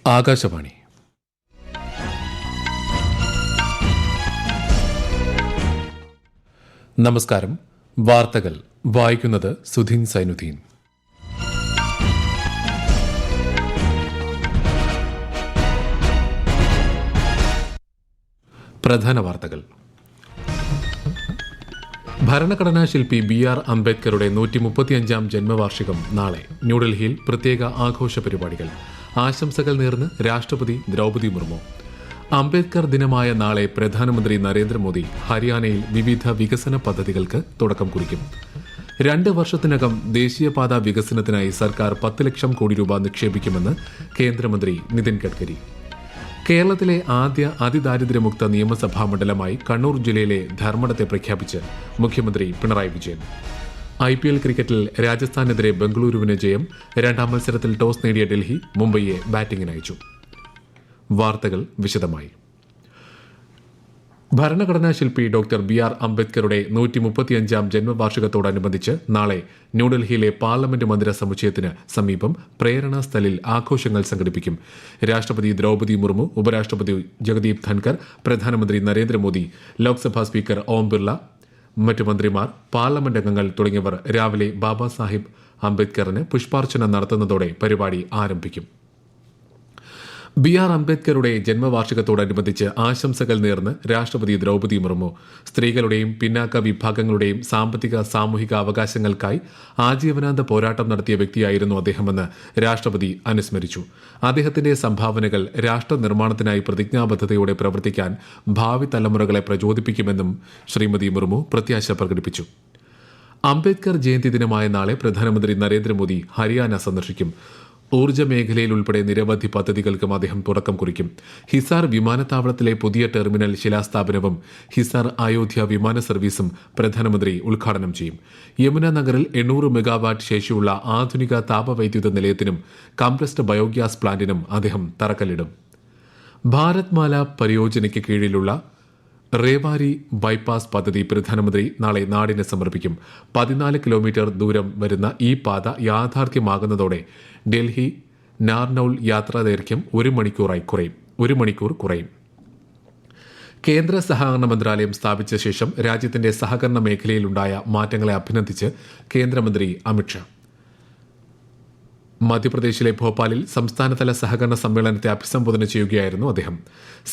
ആകാശവാണി. നമസ്കാരം. വാർത്തകൾ വായിക്കുന്നത് സുധീൻ സൈനുദ്ദീൻ. പ്രധാന വാർത്തകൾ. ഭരണഘടനാ ശില്പി BR അംബേദ്കറുടെ 135ാം ജന്മവാർഷികം നാളെ. ന്യൂഡൽഹിയിൽ പ്രത്യേക ആഘോഷ പരിപാടികൾ. ആശംസകൾ നേർന്ന് രാഷ്ട്രപതി ദ്രൗപദി മുർമു. അംബേദ്കർ ദിനമായ നാളെ പ്രധാനമന്ത്രി നരേന്ദ്രമോദി ഹരിയാനയിൽ വിവിധ വികസന പദ്ധതികൾക്ക് തുടക്കം കുറിക്കും. 2 വർഷത്തിനകം ദേശീയപാത വികസനത്തിനായി സർക്കാർ 10 ലക്ഷം കോടി രൂപ നിക്ഷേപിക്കുമെന്ന് കേന്ദ്രമന്ത്രി നിതിൻ ഗഡ്കരി. കേരളത്തിലെ ആദ്യ അതിദാരിദ്ര്യമുക്ത നിയമസഭാ മണ്ഡലമായി കണ്ണൂർ ജില്ലയിലെ ധർമ്മടത്തെ പ്രഖ്യാപിച്ച് മുഖ്യമന്ത്രി പിണറായി വിജയൻ. IPL ക്രിക്കറ്റിൽ രാജസ്ഥാനെതിരെ ബംഗളൂരുവിന് ജയം. 2ാം മത്സരത്തിൽ ടോസ് നേടിയ ഡൽഹി മുംബൈയെ ബാറ്റിംഗിനയച്ചു. വാർത്തകൾ വിശദമായി. ഭരണഘടനാ ശില്പി ഡോക്ടർ BR അംബേദ്കറുടെ 135ാം ജന്മവാർഷികത്തോടനുബന്ധിച്ച് നാളെ ന്യൂഡൽഹിയിലെ പാർലമെന്റ് മന്ദിര സമുച്ചയത്തിന് സമീപം പ്രേരണ സ്ഥലിൽ ആഘോഷങ്ങൾ സംഘടിപ്പിക്കും. രാഷ്ട്രപതി ദ്രൗപദി മുർമു, ഉപരാഷ്ട്രപതി ജഗദീപ് ധൻകർ, പ്രധാനമന്ത്രി നരേന്ദ്രമോദി, ലോക്സഭാ സ്പീക്കർ ഓം ബിർള, മറ്റ് മന്ത്രിമാർ, പാർലമെന്റ് അംഗങ്ങൾ തുടങ്ങിയവർ രാവിലെ ബാബാ സാഹിബ് അംബേദ്കറിന് പുഷ്പാർച്ചന നടത്തുന്നതോടെ പരിപാടി ആരംഭിക്കും. BR അംബേദ്കറുടെ ജന്മവാർഷികത്തോടനുബന്ധിച്ച് ആശംസകൾ നേർന്ന് രാഷ്ട്രപതി ദ്രൗപദി മുർമു. സ്ത്രീകളുടെയും പിന്നാക്ക വിഭാഗങ്ങളുടെയും സാമ്പത്തിക സാമൂഹിക അവകാശങ്ങൾക്കായി ആജീവനാന്ത പോരാട്ടം നടത്തിയ വ്യക്തിയായിരുന്നു അദ്ദേഹമെന്ന് രാഷ്ട്രപതി അനുസ്മരിച്ചു. അദ്ദേഹത്തിന്റെ സംഭാവനകൾ രാഷ്ട്ര നിർമ്മാണത്തിനായി പ്രതിജ്ഞാബദ്ധതയോടെ പ്രവർത്തിക്കാൻ ഭാവി തലമുറകളെ പ്രചോദിപ്പിക്കുമെന്നും ശ്രീമതി മുർമു പ്രത്യാശ പ്രകടിപ്പിച്ചു. അംബേദ്കർ ജയന്തി ദിനമായ നാളെ പ്രധാനമന്ത്രി നരേന്ദ്രമോദി ഹരിയാന സന്ദർശിക്കും. ഊർജ്ജ മേഖലയിൽ ഉൾപ്പെടെ നിരവധി പദ്ധതികൾക്കും അദ്ദേഹം തുടക്കം കുറിക്കും. ഹിസാർ വിമാനത്താവളത്തിലെ പുതിയ ടെർമിനൽ ശിലാസ്ഥാപനവും ഹിസാർ അയോധ്യ വിമാന സർവീസും പ്രധാനമന്ത്രി ഉദ്ഘാടനം ചെയ്യും. യമുന നഗറിൽ 800 മെഗാവാട്ട് ശേഷിയുള്ള ആധുനിക താപവൈദ്യുത നിലയത്തിനും കംപ്രസ്ഡ് ബയോഗ്യാസ് പ്ലാന്റിനും അദ്ദേഹം തറക്കല്ലിടും. ഭാരത് മാല പരിയോജനയ്ക്ക് കീഴിലുള്ള റേവാരി ബൈപ്പാസ് പദ്ധതി പ്രധാനമന്ത്രി നാളെ നാടിന് സമർപ്പിക്കും. 14 കിലോമീറ്റർ ദൂരം വരുന്ന ഈ പാത യാഥാർത്ഥ്യമാകുന്നതോടെ ഡൽഹി നാർനൌൾ യാത്രാ ദൈർഘ്യം 1 മണിക്കൂർ കുറയും. കേന്ദ്ര സഹകരണ മന്ത്രാലയം സ്ഥാപിച്ച ശേഷം രാജ്യത്തിന്റെ സഹകരണ മേഖലയിലുണ്ടായ മാറ്റങ്ങളെ അഭിനന്ദിച്ച് കേന്ദ്രമന്ത്രി അമിത്ഷാ. മധ്യപ്രദേശിലെ ഭോപ്പാലിൽ സംസ്ഥാനതല സഹകരണ സമ്മേളനത്തെ അഭിസംബോധന ചെയ്യുകയായിരുന്നു അദ്ദേഹം.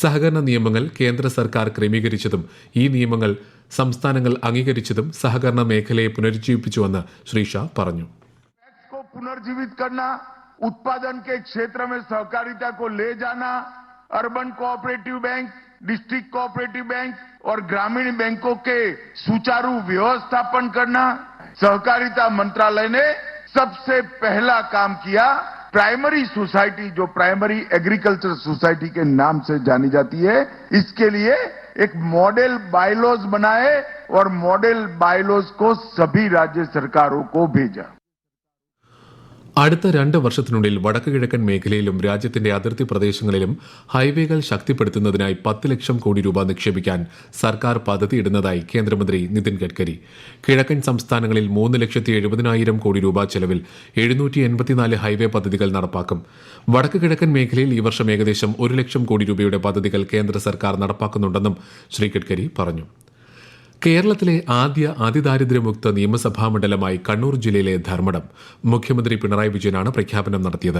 സഹകരണ നിയമങ്ങൾ കേന്ദ്ര സർക്കാർ ക്രമീകരിച്ചതും ഈ നിയമങ്ങൾ സംസ്ഥാനങ്ങൾ അംഗീകരിച്ചതും സഹകരണ മേഖലയെ പുനരുജ്ജീവിപ്പിച്ചുവെന്ന് ശ്രീ ഷാ പറഞ്ഞു. पुनर्जीवित करना, उत्पादन के क्षेत्र में सहकारिता को ले जाना, urban cooperative bank, district cooperative bank और ग्रामीण बैंकों के सुचारू व्यवस्थापन करना, सहकारिता मंत्रालय ने सबसे पहला काम किया। प्राइमरी सोसाइटी, जो प्राइमरी एग्रीकल्चर सोसाइटी के नाम से जानी जाती है, इसके लिए एक मॉडल बायलॉज बनाए और मॉडल बायलॉज को सभी राज्य सरकारों को भेजा. അടുത്ത 2 വർഷത്തിനുള്ളിൽ വടക്ക് കിഴക്കൻ മേഖലയിലും രാജ്യത്തിന്റെ അതിർത്തി പ്രദേശങ്ങളിലും ഹൈവേകൾ ശക്തിപ്പെടുത്തുന്നതിനായി 10 ലക്ഷം കോടി രൂപ നിക്ഷേപിക്കാൻ സർക്കാർ പദ്ധതിയിടുന്നതായി കേന്ദ്രമന്ത്രി നിതിൻ ഗഡ്കരി. കിഴക്കൻ സംസ്ഥാനങ്ങളിൽ 3,70,000 കോടി രൂപ ചെലവിൽ 784 ഹൈവേ പദ്ധതികൾ നടപ്പാക്കും. വടക്ക് കിഴക്കൻ മേഖലയിൽ ഈ വർഷം ഏകദേശം 1 ലക്ഷം കോടി രൂപയുടെ പദ്ധതികൾ കേന്ദ്ര സർക്കാർ നടപ്പാക്കുന്നുണ്ടെന്നും ശ്രീ ഗഡ്കരി പറഞ്ഞു. കേരളത്തിലെ ആദ്യ അതിദാരിദ്ര്യമുക്ത നിയമസഭാ മണ്ഡലമായി കണ്ണൂർ ജില്ലയിലെ ധർമ്മടം മുഖ്യമന്ത്രി പിണറായി വിജയനാണ് പ്രഖ്യാപനം നടത്തിയത്.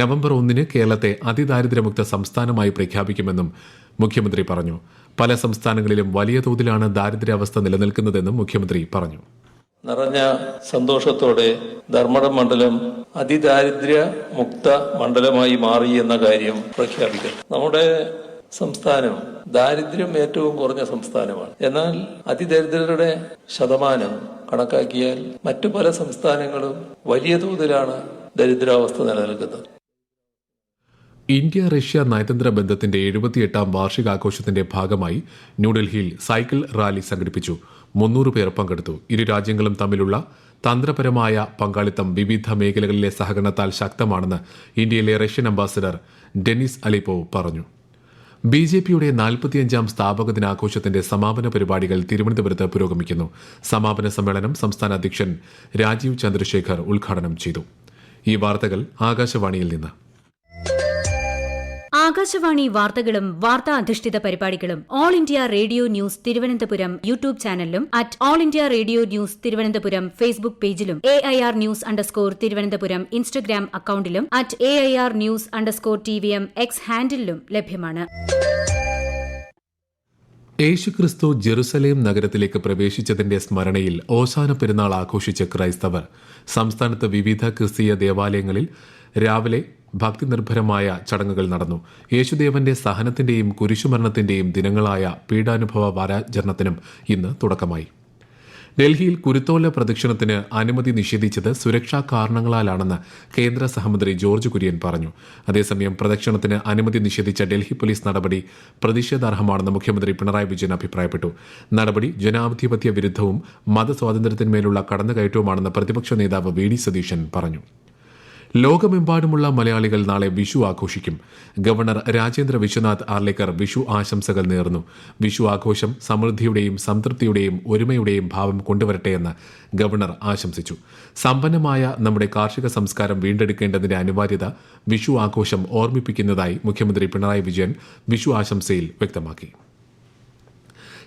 നവംബർ 1 കേരളത്തെ അതിദാരിദ്ര്യമുക്ത സംസ്ഥാനമായി പ്രഖ്യാപിക്കുമെന്നും മുഖ്യമന്ത്രി പറഞ്ഞു. പല സംസ്ഥാനങ്ങളിലും വലിയ തോതിലാണ് ദാരിദ്ര്യാവസ്ഥ നിലനിൽക്കുന്നതെന്നും മുഖ്യമന്ത്രി പറഞ്ഞു. നിറഞ്ഞ സന്തോഷത്തോടെ ധർമ്മടം മണ്ഡലം അതിദാരിദ്ര്യ മുക്ത മണ്ഡലമായി മാറി എന്ന കാര്യം പ്രഖ്യാപിക്കുന്നു. നമ്മുടെ സംസ്ഥാനം ദാരിദ്ര്യം ഏറ്റവും കുറഞ്ഞ സംസ്ഥാനമാണ്. എന്നാൽ അതിദരിദ്രരുടെ ശതമാനം കണക്കാക്കിയാൽ മറ്റു പല സംസ്ഥാനങ്ങളും വലിയ തോതിലാണ് ദരിദ്രാവസ്ഥ നിലനിൽക്കുന്നത്. ഇന്ത്യ റഷ്യ നയതന്ത്ര ബന്ധത്തിന്റെ 78ാം വാർഷികാഘോഷത്തിന്റെ ഭാഗമായി ന്യൂഡൽഹിയിൽ സൈക്കിൾ റാലി സംഘടിപ്പിച്ചു. 300 പേർ പങ്കെടുത്തു. ഇരു രാജ്യങ്ങളും തമ്മിലുള്ള തന്ത്രപരമായ പങ്കാളിത്തം വിവിധ മേഖലകളിലെ സഹകരണത്താൽ ശക്തമാണെന്ന് ഇന്ത്യയിലെ റഷ്യൻ അംബാസഡർ ഡെനിസ് അലിപ്പോവ് പറഞ്ഞു. BJPയുടെ 45ാം സ്ഥാപക ദിനാഘോഷത്തിന്റെ സമാപന പരിപാടികൾ തിരുവനന്തപുരത്ത് പുരോഗമിക്കുന്നു. സമാപന സമ്മേളനം സംസ്ഥാന അധ്യക്ഷൻ രാജീവ് ചന്ദ്രശേഖർ ഉദ്ഘാടനം ചെയ്തു. ഈ വാർത്തകൾ ആകാശവാണിയിൽ നിന്ന്. ആകാശവാണി വാർത്തകളും വാർത്താ അധിഷ്ഠിത പരിപാടികളും all India radio news Thiruvananthapuram YouTube ചാനലിലും all India radio news Thiruvananthapuram Facebook പേജിലും AIR ന്യൂസ് _ തിരുവനന്തപുരം ഇൻസ്റ്റഗ്രാം അക്കൌണ്ടിലും @AIR ന്യൂസ് _ TVM X ഹാൻഡിലും ലഭ്യമാണ്. യേശുക്രിസ്തു ജെറുസലേം നഗരത്തിലേക്ക് പ്രവേശിച്ചതിന്റെ സ്മരണയിൽ ഓശാന പെരുന്നാൾ ആഘോഷിച്ച ക്രൈസ്തവർ. സംസ്ഥാനത്ത് വിവിധ ക്രിസ്തീയ ദേവാലയങ്ങളിൽ രാവിലെ ഭക്തിനിർഭരമായ ചടങ്ങുകൾ നടന്നു. യേശുദേവന്റെ സഹനത്തിന്റെയും കുരിശുമരണത്തിന്റെയും ദിനങ്ങളായ പീഡാനുഭവ വാരാചരണത്തിനും ഇന്ന് തുടക്കമായി. ഡൽഹിയിൽ കുരുത്തോല പ്രദക്ഷിണത്തിന് അനുമതി നിഷേധിച്ചത് സുരക്ഷാ കാരണങ്ങളാലാണെന്ന് കേന്ദ്ര സഹമന്ത്രി ജോർജ് കുര്യൻ പറഞ്ഞു. അതേസമയം പ്രദക്ഷിണത്തിന് അനുമതി നിഷേധിച്ച ഡൽഹി പോലീസ് നടപടി പ്രതിഷേധാർഹമാണെന്ന് മുഖ്യമന്ത്രി പിണറായി വിജയൻ അഭിപ്രായപ്പെട്ടു. നടപടി ജനാധിപത്യ വിരുദ്ധവും മതസ്വാതന്ത്ര്യത്തിന്മേലുള്ള കടന്നുകയറ്റവുമാണെന്ന് പ്രതിപക്ഷ നേതാവ് VD സതീശൻ പറഞ്ഞു. ലോകമെമ്പാടുമുള്ള മലയാളികൾ നാളെ വിഷു ആഘോഷിക്കും. ഗവർണർ രാജേന്ദ്ര വിശ്വനാഥ് ആർലേക്കർ വിഷു ആശംസകൾ നേർന്നു. വിഷു ആഘോഷം സമൃദ്ധിയുടെയും സംതൃപ്തിയുടെയും ഒരുമയുടെയും ഭാവം കൊണ്ടുവരട്ടെയെന്ന് ഗവർണർ ആശംസിച്ചു. സമ്പന്നമായ നമ്മുടെ കാർഷിക സംസ്കാരം വീണ്ടെടുക്കേണ്ടതിന്റെ അനിവാര്യത വിഷു ആഘോഷം ഓർമ്മിപ്പിക്കുന്നതായി മുഖ്യമന്ത്രി പിണറായി വിജയൻ വിഷു ആശംസയിൽ വ്യക്തമാക്കി.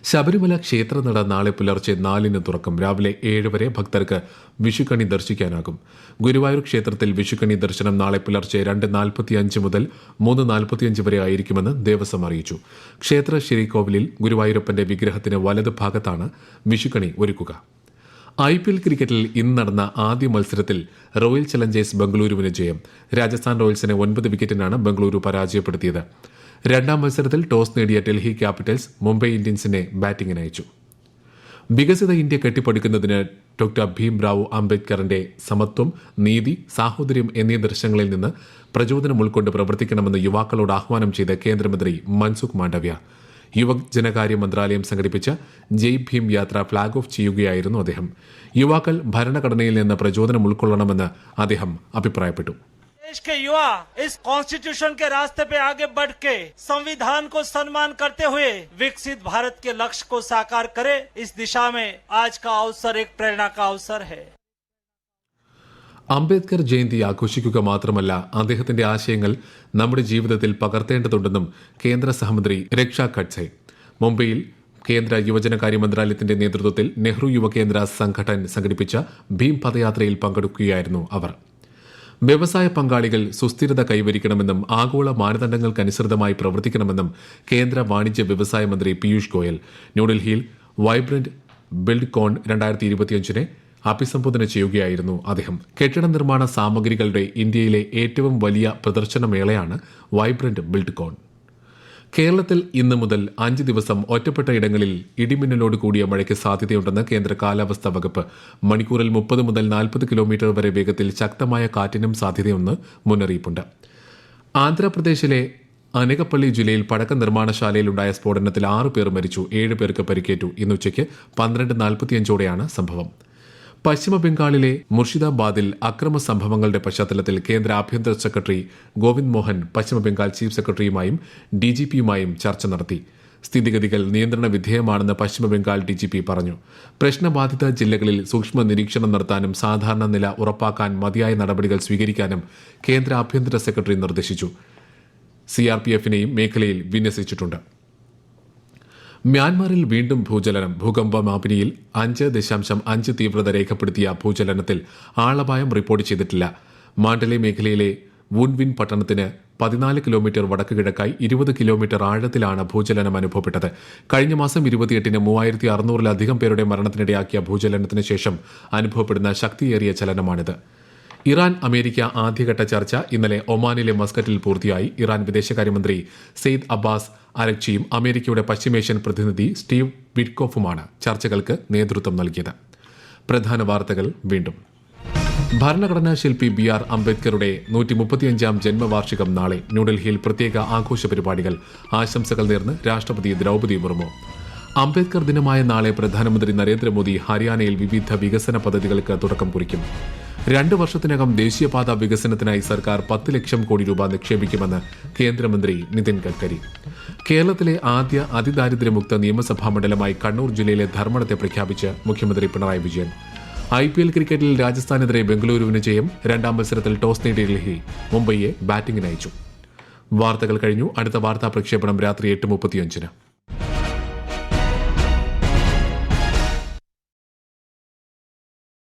ശബരിമല ക്ഷേത്രനട നാളെ പുലർച്ചെ 4-ന് തുറക്കും. രാവിലെ 7 വരെ ഭക്തർക്ക് വിഷുക്കണി ദർശിക്കാനാകും. ഗുരുവായൂർ ക്ഷേത്രത്തിൽ വിഷുക്കണി ദർശനം നാളെ പുലർച്ചെ 2:45 മുതൽ 3:45 വരെ ആയിരിക്കുമെന്ന് ദേവസ്വം അറിയിച്ചു. ക്ഷേത്ര ശ്രീകോവിലിൽ ഗുരുവായൂരപ്പന്റെ വിഗ്രഹത്തിന് വലതു ഭാഗത്താണ് വിഷുക്കണി ഒരുക്കുക. IPL ക്രിക്കറ്റിൽ ഇന്ന് നടന്ന ആദ്യ മത്സരത്തിൽ റോയൽ ചലഞ്ചേഴ്സ് ബംഗളൂരുവിന് ജയം. രാജസ്ഥാൻ റോയൽസിനെ 9 വിക്കറ്റിനാണ് ബംഗളൂരു പരാജയപ്പെടുത്തിയത്. രണ്ടാം മത്സരത്തിൽ ടോസ് നേടിയ ഡൽഹി ക്യാപിറ്റൽസ് മുംബൈ ഇന്ത്യൻസിനെ ബാറ്റിംഗിന് അയച്ചു. വികസിത ഇന്ത്യ കെട്ടിപ്പടുക്കുന്നതിന് ഡോക്ടർ ഭീംറാവു അംബേദ്കറിന്റെ സമത്വം, നീതി, സാഹോദര്യം എന്നീ ദർശനങ്ങളിൽ നിന്ന് പ്രചോദനം ഉൾക്കൊണ്ട് പ്രവർത്തിക്കണമെന്ന് യുവാക്കളോട് ആഹ്വാനം ചെയ്ത കേന്ദ്രമന്ത്രി മൻസുഖ് മാണ്ഡവ്യ. യുവജനകാര്യ മന്ത്രാലയം സംഘടിപ്പിച്ച ജയ് ഭീം യാത്ര ഫ്ളാഗ് ഓഫ് ചെയ്യുകയായിരുന്നു അദ്ദേഹം. യുവാക്കൾ ഭരണഘടനയിൽ നിന്ന് പ്രചോദനം ഉൾക്കൊള്ളണമെന്ന് അദ്ദേഹം അഭിപ്രായപ്പെട്ടു. देश के युवा इस कॉन्स्टिट्यूशन के रास्ते पे आगे बढ़ के संविधान को सम्मान करते हुए विकसित भारत के लक्ष्य को साकार करे, इस दिशा में आज का अवसर एक प्रेरणा का अवसर है. അംബേദ്കർ ജയന്തി ആഘോഷിക്കുക മാത്രമല്ല, അദ്ദേഹത്തിന്റെ ആശയങ്ങൾ നമ്മുടെ ജീവിതത്തിൽ പകർത്തേണ്ടതുണ്ടെന്നും കേന്ദ്ര സഹമന്ത്രി രക്ഷാ ഖഡ്സെ. മുംബൈയിൽ കേന്ദ്ര യുവജനകാര്യ മന്ത്രാലയത്തിന്റെ നേതൃത്വത്തിൽ നെഹ്റു യുവകേന്ദ്ര സംഘടൻ സംഘടിപ്പിച്ച ഭീം പദയാത്രയിൽ പങ്കെടുക്കുകയായിരുന്നു അവർ. വ്യവസായ പങ്കാളികൾ സുസ്ഥിരത കൈവരിക്കണമെന്നും ആഗോള മാനദണ്ഡങ്ങൾക്കനുസൃതമായി പ്രവർത്തിക്കണമെന്നും കേന്ദ്ര വാണിജ്യ വ്യവസായ മന്ത്രി പീയൂഷ് ഗോയൽ ന്യൂഡൽഹിയിൽ വൈബ്രന്റ് ബിൽഡ് കോൺ 2025 അഭിസംബോധന ചെയ്യുകയായിരുന്നു അദ്ദേഹം. കെട്ടിട നിർമ്മാണ സാമഗ്രികളുടെ ഇന്ത്യയിലെ ഏറ്റവും വലിയ പ്രദർശനമേളയാണ് വൈബ്രന്റ് ബിൽഡ് കോൺ. കേരളത്തിൽ ഇന്ന് മുതൽ 5 ദിവസം ഒറ്റപ്പെട്ട ഇടങ്ങളിൽ ഇടിമിന്നലോട് കൂടിയ മഴയ്ക്ക് സാധ്യതയുണ്ടെന്ന് കേന്ദ്ര കാലാവസ്ഥാ വകുപ്പ്. മണിക്കൂറിൽ 30 മുതൽ 40 കിലോമീറ്റർ വരെ വേഗത്തിൽ ശക്തമായ കാറ്റിനും സാധ്യതയെന്ന് മുന്നറിയിപ്പുണ്ട്. ആന്ധ്രാപ്രദേശിലെ അനകപ്പള്ളി ജില്ലയിൽ പടക്ക നിർമ്മാണശാലയിലുണ്ടായ സ്ഫോടനത്തിൽ 6 പേർ മരിച്ചു, 7 പേർക്ക് പരിക്കേറ്റു. ഇന്ന് ഉച്ചയ്ക്ക് 12:45 സംഭവം. പശ്ചിമ ബംഗാളിലെ മുർഷിദാബാദിൽ അക്രമ സംഭവങ്ങളുടെ പശ്ചാത്തലത്തിൽ കേന്ദ്ര ആഭ്യന്തര സെക്രട്ടറി ഗോവിന്ദ് മോഹൻ പശ്ചിമ ബംഗാൾ ചീഫ് സെക്രട്ടറിയുമായും DGPയുമായും ചർച്ച നടത്തി. സ്ഥിതിഗതികൾ നിയന്ത്രണ വിധേയമാണെന്ന് പശ്ചിമ ബംഗാൾ DGP പറഞ്ഞു. പ്രശ്നബാധിത ജില്ലകളിൽ സൂക്ഷ്മ നിരീക്ഷണം നടത്താനും സാധാരണ നില ഉറപ്പാക്കാൻ മതിയായ നടപടികൾ സ്വീകരിക്കാനും കേന്ദ്ര ആഭ്യന്തര സെക്രട്ടറി നിർദ്ദേശിച്ചു. CRPFനെയും മേഖലയിൽ വിന്യസിച്ചിട്ടുണ്ട്. മ്യാൻമാറിൽ വീണ്ടും ഭൂചലനം. ഭൂകമ്പമാപിനിയിൽ 5.5 തീവ്രത രേഖപ്പെടുത്തിയ ഭൂചലനത്തിൽ ആളപായം റിപ്പോർട്ട് ചെയ്തിട്ടില്ല. മാണ്ഡലെ മേഖലയിലെ വുൻവിൻ പട്ടണത്തിന് 14 കിലോമീറ്റർ വടക്ക് കിഴക്കായി 20 കിലോമീറ്റർ ആഴത്തിലാണ് ഭൂചലനം അനുഭവപ്പെട്ടത്. കഴിഞ്ഞ മാസം 28-ന് 3600-ലധികം പേരുടെ മരണത്തിനിടയാക്കിയ ഭൂചലനത്തിന് ശേഷം അനുഭവപ്പെടുന്ന ശക്തിയേറിയ ചലനമാണിത്. ഇറാൻ അമേരിക്ക ആദ്യഘട്ട ചർച്ച ഇന്നലെ ഒമാനിലെ മസ്കറ്റിൽ പൂർത്തിയായി. ഇറാൻ വിദേശകാര്യമന്ത്രി സെയ്ദ് അബ്ബാസ് അരക്ചിയും അമേരിക്കയുടെ പശ്ചിമേഷ്യൻ പ്രതിനിധി സ്റ്റീവ് വിറ്റ്കോഫുമാണ് ചർച്ചകൾക്ക് നേതൃത്വം നൽകിയത്. പ്രധാന വാർത്തകൾ വീണ്ടും. ഭരണഘടനാ ശില്പി BR അംബേദ്കറുടെ 135-ാം ജന്മവാർഷികം നാളെ. ന്യൂഡൽഹിയിൽ പ്രത്യേക ആഘോഷ പരിപാടികൾ. ആശംസകൾ നേർന്ന് രാഷ്ട്രപതി ദ്രൌപദി മുർമു. അംബേദ്കർ ദിനമായ നാളെ പ്രധാനമന്ത്രി നരേന്ദ്രമോദി ഹരിയാനയിൽ വിവിധ വികസന പദ്ധതികൾക്ക് തുടക്കം കുറിക്കും. 2 വർഷത്തിനകം ദേശീയപാത വികസനത്തിനായി സർക്കാർ 10 ലക്ഷം കോടി രൂപ നിക്ഷേപിക്കുമെന്ന് കേന്ദ്രമന്ത്രി നിതിൻ ഗഡ്കരി. കേരളത്തിലെ ആദ്യ അതിദാരിദ്ര്യമുക്ത നിയമസഭാ മണ്ഡലമായി കണ്ണൂർ ജില്ലയിലെ ധർമ്മടത്തെ പ്രഖ്യാപിച്ച് മുഖ്യമന്ത്രി പിണറായി വിജയൻ. IPL ക്രിക്കറ്റിൽ രാജസ്ഥാനെതിരെ ബംഗളൂരുവിന് ജയം. രണ്ടാം മത്സരത്തിൽ ടോസ് നേടിയ ഡൽഹി മുംബൈയെ ബാറ്റിംഗിനയച്ചു. വാർത്തകൾ കഴിഞ്ഞു. അടുത്ത വാർത്താ പ്രക്ഷേപണം രാത്രി 8:35.